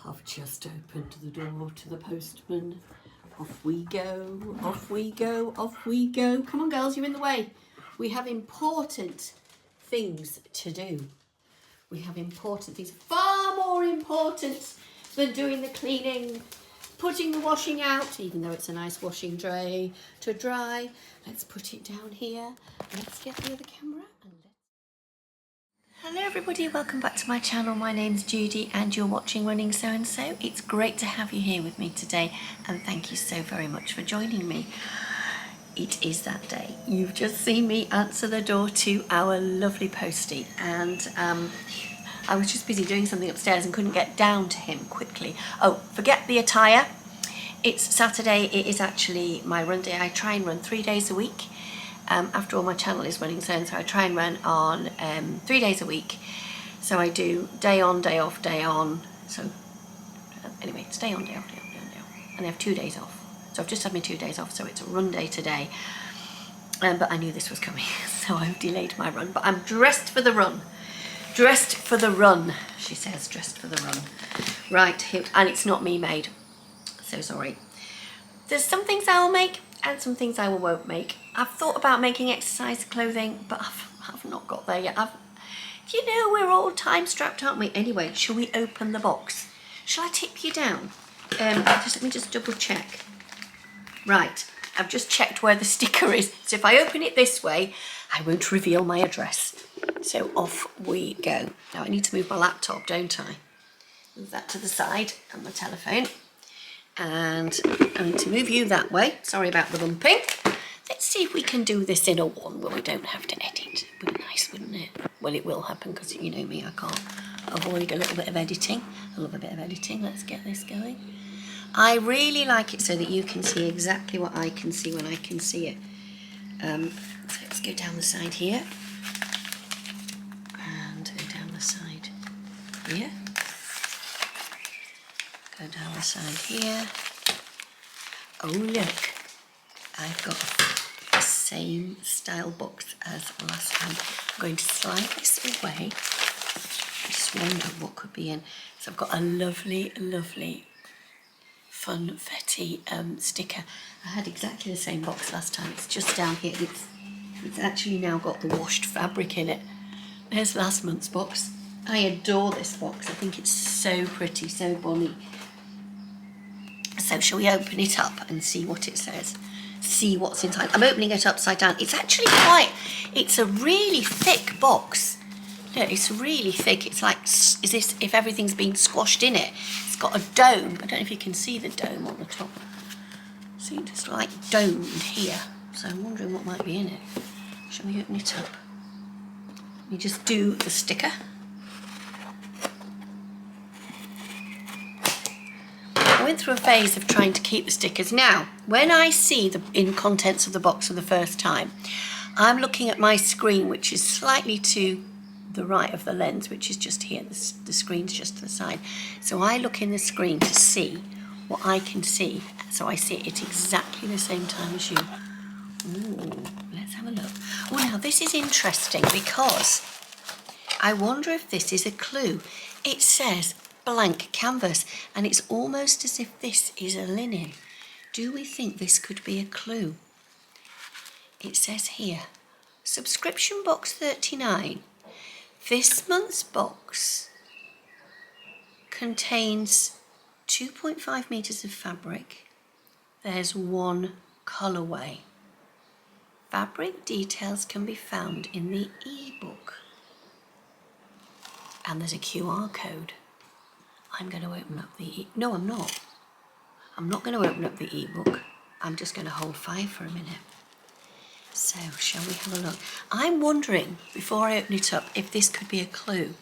I've just opened the door to the postman. Off we go, off we go, off we go. Come on, girls, you're in the way. We have important things to do. We have important things, far more important than doing the cleaning, putting the washing out, even though it's a nice washing tray to dry. Let's put it down here. Let's get the other camera. Hello everybody, welcome back to my channel. My name's Judy and you're watching Running So and So. It's great to have you here with me today and thank you so very much for joining me. It is that day. You've just seen me answer the door to our lovely postie and I was just busy doing something upstairs and couldn't get down to him quickly. Oh, forget the attire. It's Saturday. It is actually my run day. I try and run 3 days a week. After all, my channel is Running So and So. I try and run on 3 days a week. So I do day on, day off, day on. So anyway, it's day on, day off, day on, day on, day off. And I have 2 days off. So I've just had my 2 days off, so it's a run day today. But I knew this was coming, so I've delayed my run. But I'm dressed for the run. Dressed for the run, she says, dressed for the run. Right, here, and it's not me made. So sorry. There's some things I will make and some things I won't make. I've thought about making exercise clothing, but I've not got there yet. You know, we're all time strapped, aren't we? Anyway, shall we open the box? Shall I tip you down? Let me just double check. Right, I've just checked where the sticker is. So if I open it this way, I won't reveal my address. So off we go. Now I need to move my laptop, don't I? Move that to the side and my telephone. And I need to move you that way. Sorry about the bumping. Let's see if we can do this in a one where we don't have to edit. Would be nice, wouldn't it? Well, it will happen because you know me, I can't avoid a little bit of editing. I love a bit of editing. Let's get this going. I really like it so that you can see exactly what I can see when I can see it. So let's go down the side here. And go down the side here. Go down the side here. Oh look, I've got the same style box as last time. I'm going to slide this away. I just wonder what could be in. So I've got a lovely, lovely funfetti sticker. I had exactly the same box last time. It's just down here. It's actually now got the washed fabric in it. There's last month's box. I adore this box. I think it's so pretty, so bonny. So shall we open it up and see what it says? See what's inside. I'm opening it upside down. It's actually it's a really thick box. Yeah, it's really thick. It's like, is this if everything's been squashed in it? It's got a dome. I don't know if you can see the dome on the top. See, just like domed here. So I'm wondering what might be in it. Shall we open it up? Let me just do the sticker. I went through a phase of trying to keep the stickers. Now, when I see the contents of the box for the first time, I'm looking at my screen, which is slightly to the right of the lens, which is just here. The screen's just to the side. So I look in the screen to see what I can see. So I see it at exactly the same time as you. Ooh, let's have a look. Oh, now this is interesting because I wonder if this is a clue. It says blank canvas, and it's almost as if this is a linen. Do we think this could be a clue? It says here, subscription box 39. This month's box contains 2.5 meters of fabric. There's one colorway. Fabric details can be found in the ebook. And there's a QR code. I'm going to open up the no, I'm not. I'm not going to open up the ebook. I'm just going to hold fire for a minute. So, shall we have a look? I'm wondering, before I open it up, if this could be a clue.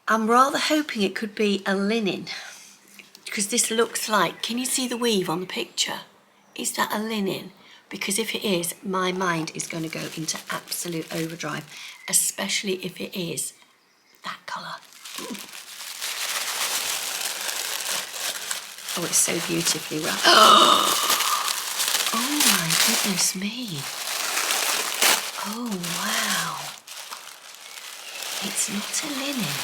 I'm rather hoping it could be a linen, because this looks like, can you see the weave on the picture? Is that a linen? Because if it is, my mind is going to go into absolute overdrive, especially if it is that colour. Oh, it's so beautifully wrapped. Oh my goodness me. Oh wow. It's not a linen.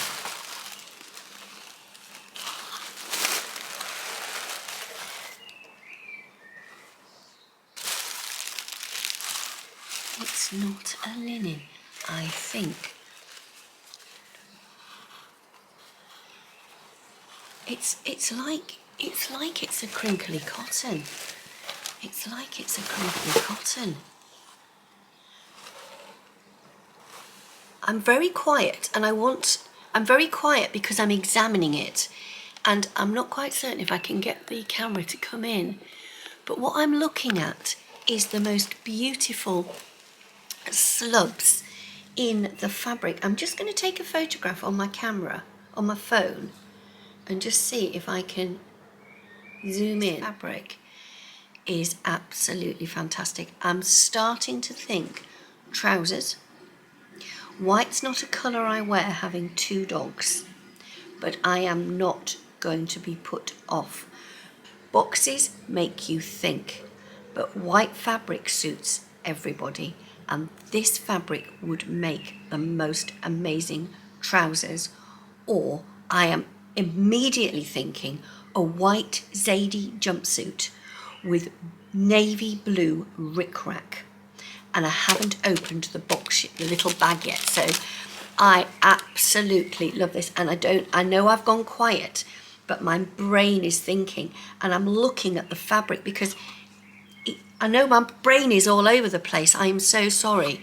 it's not a linen. I think it's like it's a crinkly cotton. It's like it's a crinkly cotton. I'm very quiet, and I'm very quiet because I'm examining it, and I'm not quite certain if I can get the camera to come in. But what I'm looking at is the most beautiful slubs in the fabric. I'm just going to take a photograph on my camera, on my phone, and just see if I can zoom in. Fabric is absolutely fantastic. I'm starting to think trousers. White's not a colour I wear having 2 dogs, but I am not going to be put off. Boxes make you think, but white fabric suits everybody, and this fabric would make the most amazing trousers. Or I am immediately thinking a white Zadie jumpsuit with navy blue rickrack, and I haven't opened the box, the little bag yet, so I absolutely love this. And I know I've gone quiet, but my brain is thinking, and I'm looking at the fabric because I know my brain is all over the place. I am so sorry.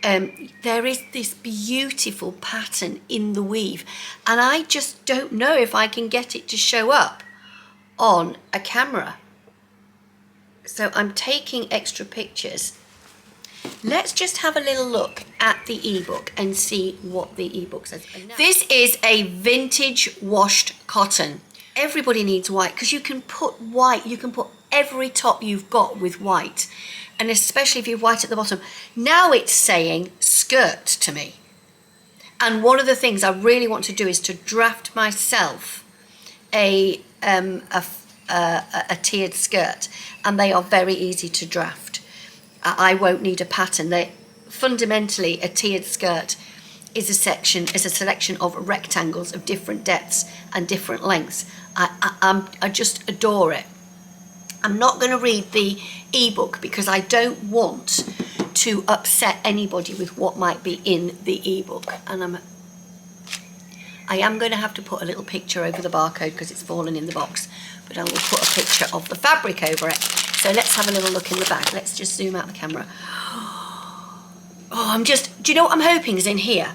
There is this beautiful pattern in the weave, and I just don't know if I can get it to show up on a camera. So I'm taking extra pictures. Let's just have a little look at the ebook and see what the ebook says. This is a vintage washed cotton. Everybody needs white because you can put white, you can put every top you've got with white, and especially if you have white at the bottom. Now it's saying skirt to me. And one of the things I really want to do is to draft myself a tiered skirt, and they are very easy to draft. I won't need a pattern. Fundamentally, a tiered skirt is a selection of rectangles of different depths and different lengths. I just adore it. I'm not going to read the ebook because I don't want to upset anybody with what might be in the ebook, and I am going to have to put a little picture over the barcode because it's fallen in the box, but I will put a picture of the fabric over it. So let's have a little look in the bag. Let's just zoom out the camera. Oh, do you know what I'm hoping is in here?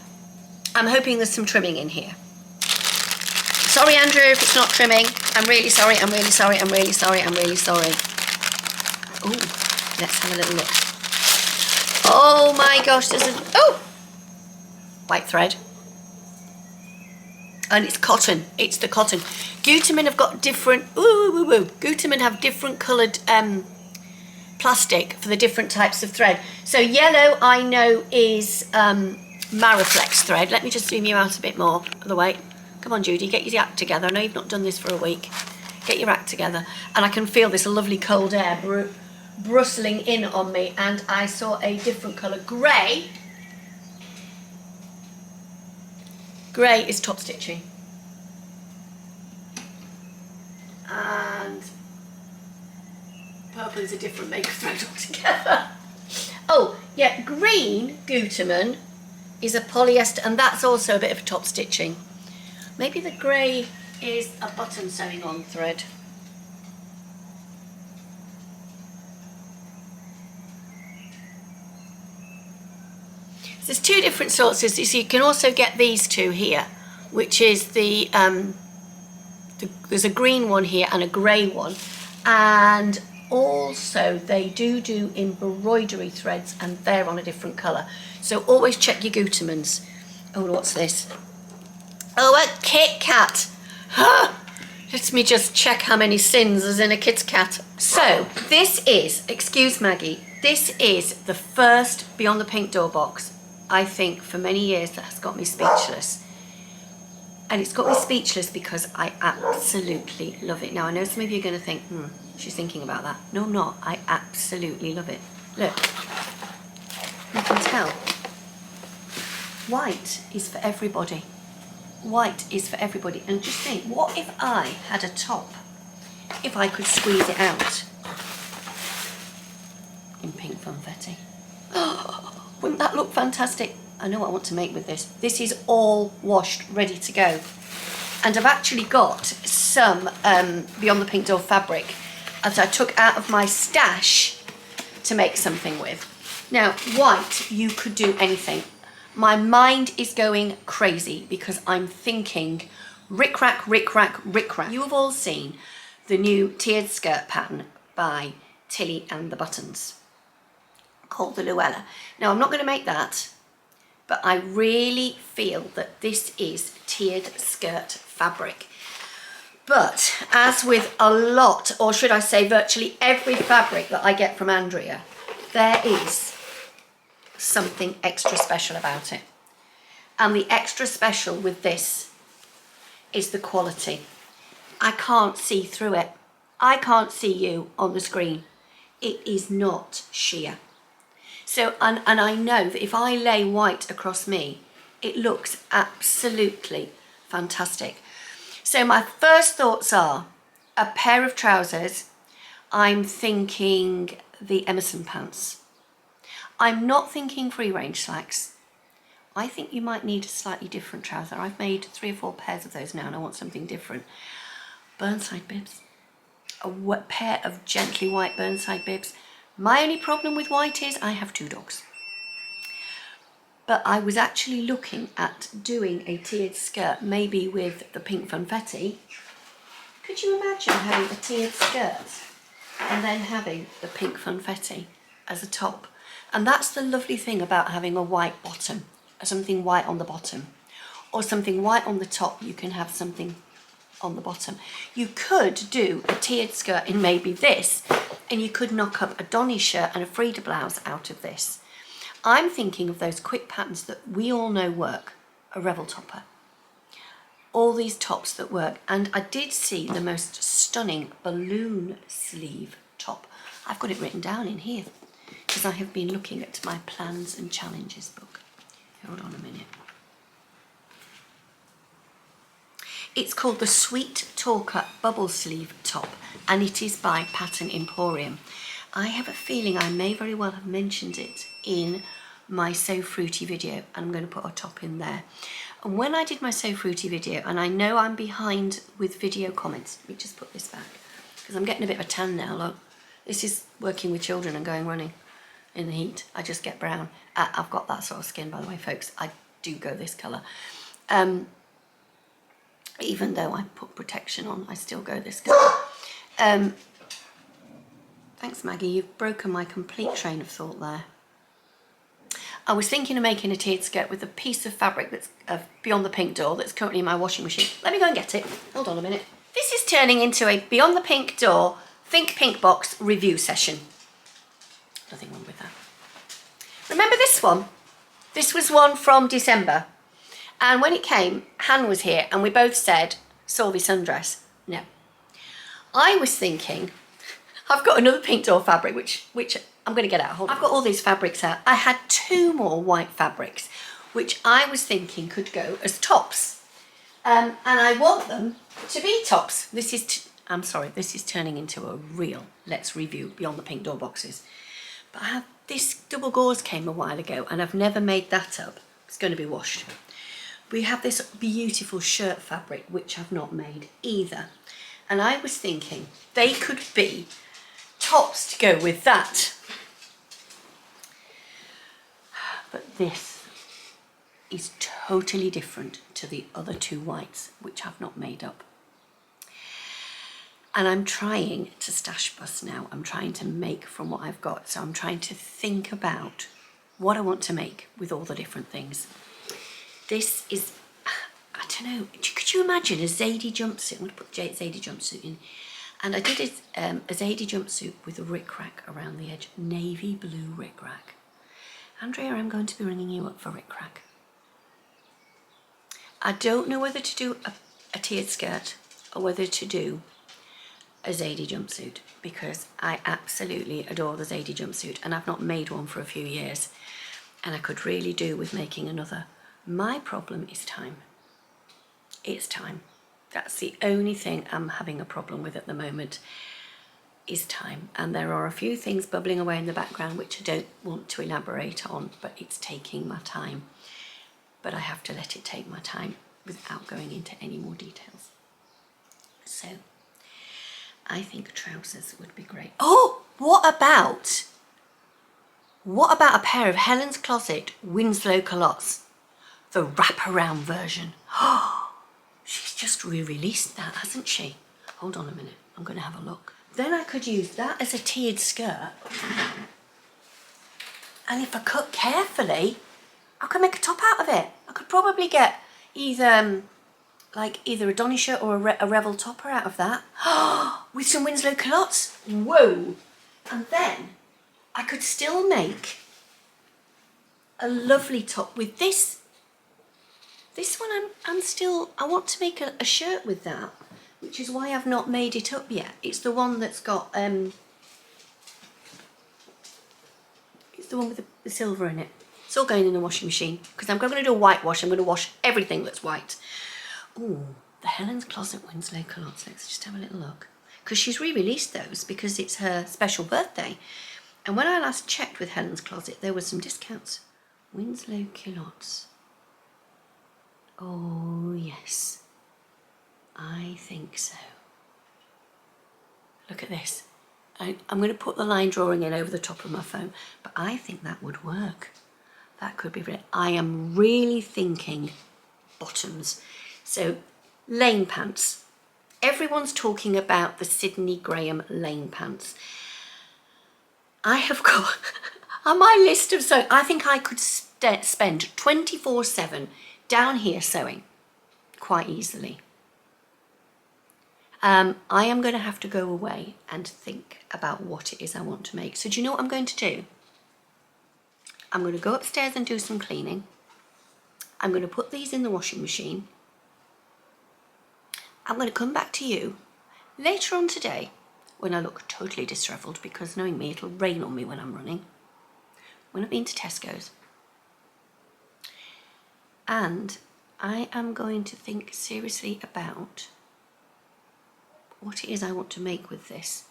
I'm hoping there's some trimming in here. Sorry, Andrew, if it's not trimming. I'm really sorry, I'm really sorry, I'm really sorry, I'm really sorry. Oh, let's have a little look. Oh my gosh, white thread. And it's cotton, it's the cotton. Gutermann have got different, Gutermann have different coloured plastic for the different types of thread. So yellow, I know, is Mariflex thread. Let me just zoom you out a bit more of the way. Come on, Judi, get your act together. I know you've not done this for a week. Get your act together. And I can feel this lovely cold air bristling in on me. And I saw a different colour, grey. Grey is top stitching. And purple is a different make of thread altogether. Oh, yeah, green Gutermann is a polyester, and that's also a bit of a top stitching. Maybe the grey is a button sewing on thread. So there's 2 different sorts. So you can also get these 2 here, which is there's a green one here and a grey one. And also they do embroidery threads, and they're on a different colour. So always check your Gutermanns. Oh, what's this? Oh, a Kit Kat. Let me just check how many sins is in a Kit Kat. So this is, excuse Maggie, this is the first Beyond the Pink Door box, I think, for many years that has got me speechless. And it's got me speechless because I absolutely love it. Now, I know some of you are going to think, she's thinking about that. No, I'm not. I absolutely love it. Look, you can tell. White is for everybody. White is for everybody. And just think, what if I had a top, if I could squeeze it out in pink funfetti? Wouldn't that look fantastic? I know what I want to make with this. This is all washed, ready to go. And I've actually got some Beyond the Pink Door fabric that I took out of my stash to make something with. Now, white, you could do anything. My mind is going crazy because I'm thinking rick-rack, rick-rack, rick-rack. You have all seen the new tiered skirt pattern by Tilly and the Buttons called the Luella. Now, I'm not going to make that, but I really feel that this is tiered skirt fabric. But as with a lot, or should I say virtually every fabric that I get from Andrea, there is something extra special about it. And the extra special with this is the quality. I can't see through it. I can't see you on the screen. It is not sheer. So, and I know that if I lay white across me, it looks absolutely fantastic. So my first thoughts are a pair of trousers. I'm thinking the Emerson pants. I'm not thinking free range slacks. I think you might need a slightly different trouser. I've made 3 or 4 pairs of those now and I want something different. Burnside bibs. A pair of gently white Burnside bibs. My only problem with white is I have 2 dogs. But I was actually looking at doing a tiered skirt, maybe with the pink funfetti. Could you imagine having a tiered skirt and then having the pink funfetti as a top? And that's the lovely thing about having a white bottom, something white on the bottom, or something white on the top. You can have something on the bottom. You could do a tiered skirt in maybe this, and you could knock up a Donny shirt and a Frida blouse out of this. I'm thinking of those quick patterns that we all know work, a Revel topper. All these tops that work. And I did see the most stunning balloon sleeve top. I've got it written down in here because I have been looking at my plans and challenges book. Hold on a minute. It's called the Sweet Talker Bubble Sleeve Top, and it is by Pattern Emporium. I have a feeling I may very well have mentioned it in my So Fruity video, and I'm going to put a top in there. And when I did my So Fruity video, and I know I'm behind with video comments, let me just put this back, because I'm getting a bit of a tan now, look. This is working with children and going running in the heat. I just get brown. I've got that sort of skin, by the way, folks. I do go this colour. Even though I put protection on, I still go this colour. Thanks, Maggie. You've broken my complete train of thought there. I was thinking of making a tiered skirt with a piece of fabric that's Beyond the Pink Door that's currently in my washing machine. Let me go and get it. Hold on a minute. This is turning into a Beyond the Pink Door Think Pink Box review session. Nothing wrong with that. Remember this one? This was one from December. And when it came, Han was here and we both said, saw this undress. No. I was thinking, I've got another Pink Door fabric, which I'm going to get out. Hold on. I've got all these fabrics out. I had 2 more white fabrics, which I was thinking could go as tops. And I want them to be tops. This is, I'm sorry, this is turning into a real let's review Beyond the Pink Door boxes. But I have, this double gauze came a while ago and I've never made that up. It's going to be washed. We have this beautiful shirt fabric, which I've not made either. And I was thinking they could be tops to go with that. But this is totally different to the other 2 whites, which I've not made up. And I'm trying to stash bust now. I'm trying to make from what I've got. So I'm trying to think about what I want to make with all the different things. This is, I don't know, could you imagine a Zadie jumpsuit? I'm going to put Zadie jumpsuit in. And I did a Zadie jumpsuit with a rick-rack around the edge, navy blue rick-rack. Andrea, I'm going to be ringing you up for rick-rack. I don't know whether to do a tiered skirt or whether to do a Zadie jumpsuit, because I absolutely adore the Zadie jumpsuit and I've not made one for a few years. And I could really do with making another. My problem is time. It's time. That's the only thing I'm having a problem with at the moment. is time, and there are a few things bubbling away in the background which I don't want to elaborate on, but it's taking my time. But I have to let it take my time without going into any more details. So I think trousers would be great. Oh, what about a pair of Helen's Closet Winslow Culottes? The wraparound version. Oh, she's just re-released that, hasn't she? Hold on a minute, I'm going to have a look. Then I could use that as a tiered skirt. And if I cut carefully, I could make a top out of it. I could probably get either a Donny shirt or a Revel topper out of that. With some Winslow Culottes. Whoa! And then I could still make a lovely top with this. This one I want to make a shirt with that, which is why I've not made it up yet. It's the one that's got, it's the one with the silver in it. It's all going in the washing machine because I'm going to do a whitewash. I'm going to wash everything that's white. Ooh, the Helen's Closet Winslow Culottes. Let's just have a little look. Because she's re-released those because it's her special birthday. And when I last checked with Helen's Closet, there were some discounts. Winslow Culottes. Oh, yes. I think so. Look at this. I'm going to put the line drawing in over the top of my phone, but I think that would work. That could be really. I am really thinking bottoms. So, lane pants. Everyone's talking about the Sydney Graham lane pants. I have got on my list of sewing, I think I could spend 24/7 down here sewing quite easily. I am going to have to go away and think about what it is I want to make. So do you know what I'm going to do? I'm going to go upstairs and do some cleaning. I'm going to put these in the washing machine. I'm going to come back to you later on today when I look totally disheveled, because knowing me, it'll rain on me when I'm running. When I've been to Tesco's. And I am going to think seriously about what it is I want to make with this,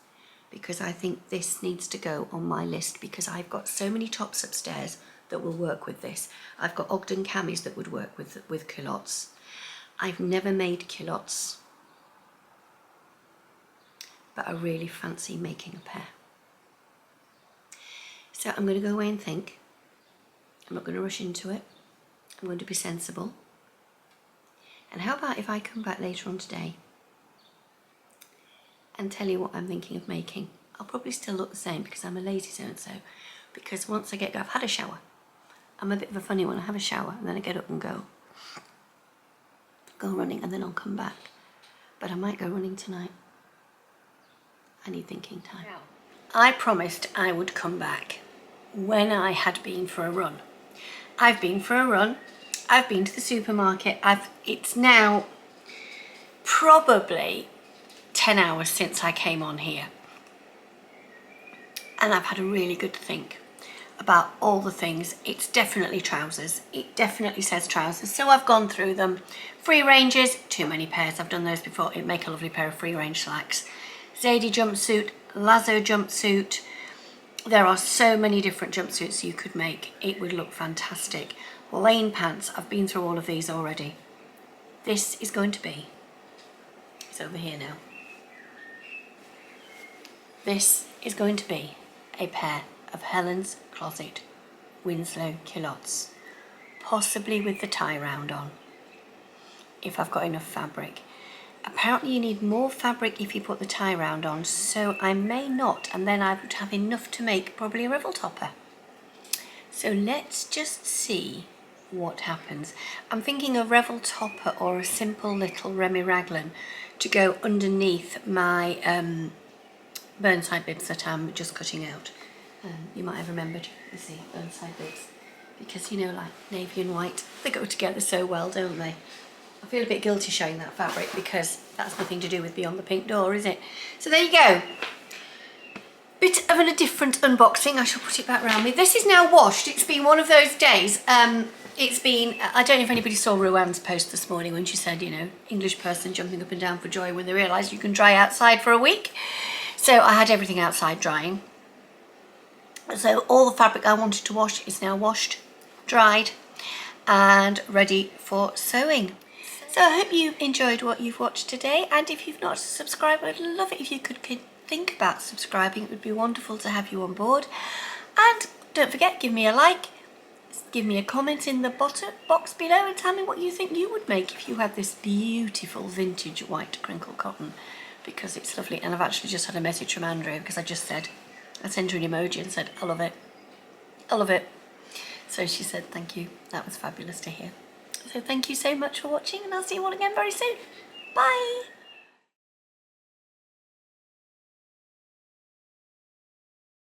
because I think this needs to go on my list, because I've got so many tops upstairs that will work with this. I've got Ogden camis that would work with culottes. I've never made culottes, but I really fancy making a pair. So I'm going to go away and think. I'm not going to rush into it. I'm going to be sensible. And how about if I come back later on today and tell you what I'm thinking of making? I'll probably still look the same because I'm a lazy so-and-so. Because once I I've had a shower. I'm a bit of a funny one. I have a shower and then I get up and go running, and then I'll come back. But I might go running tonight. I need thinking time. I promised I would come back when I had been for a run. I've been for a run. I've been to the supermarket. It's now probably 10 hours since I came on here. And I've had a really good think about all the things. It's definitely trousers. It definitely says trousers. So I've gone through them. Free ranges, too many pairs. I've done those before. It'd make a lovely pair of free range slacks. Zadie Jumpsuit, Lazo Jumpsuit. There are so many different jumpsuits you could make. It would look fantastic. Lane pants, I've been through all of these already. This is going to be, it's over here now. This is going to be a pair of Helen's Closet Winslow Culottes, possibly with the tie round on, if I've got enough fabric. Apparently you need more fabric if you put the tie round on, so I may not, and then I would have enough to make probably a Revel topper. So let's just see what happens. I'm thinking a Revel topper or a simple little Remy Raglan to go underneath my Burnside bibs that I'm just cutting out. You might have remembered, you see, Burnside bibs, because you know, like navy and white, they go together so well, don't they? I feel a bit guilty showing that fabric because that's nothing to do with Beyond the Pink Door, is it? So there you go. Bit of a different unboxing. I shall put it back around me. This is now washed. It's been one of those days. It's been, I don't know if anybody saw Ruan's post this morning when she said, you know, English person jumping up and down for joy when they realise you can dry outside for a week. So I had everything outside drying. So all the fabric I wanted to wash is now washed, dried, and ready for sewing. So I hope you enjoyed what you've watched today, and if you've not subscribed, I'd love it if you could think about subscribing. It would be wonderful to have you on board. And don't forget, give me a like, give me a comment in the box below and tell me what you think you would make if you had this beautiful vintage white crinkle cotton, because it's lovely. And I've actually just had a message from Andrea, because I sent her an emoji and said, I love it. I love it. So she said, thank you. That was fabulous to hear. So thank you so much for watching, and I'll see you all again very soon. Bye.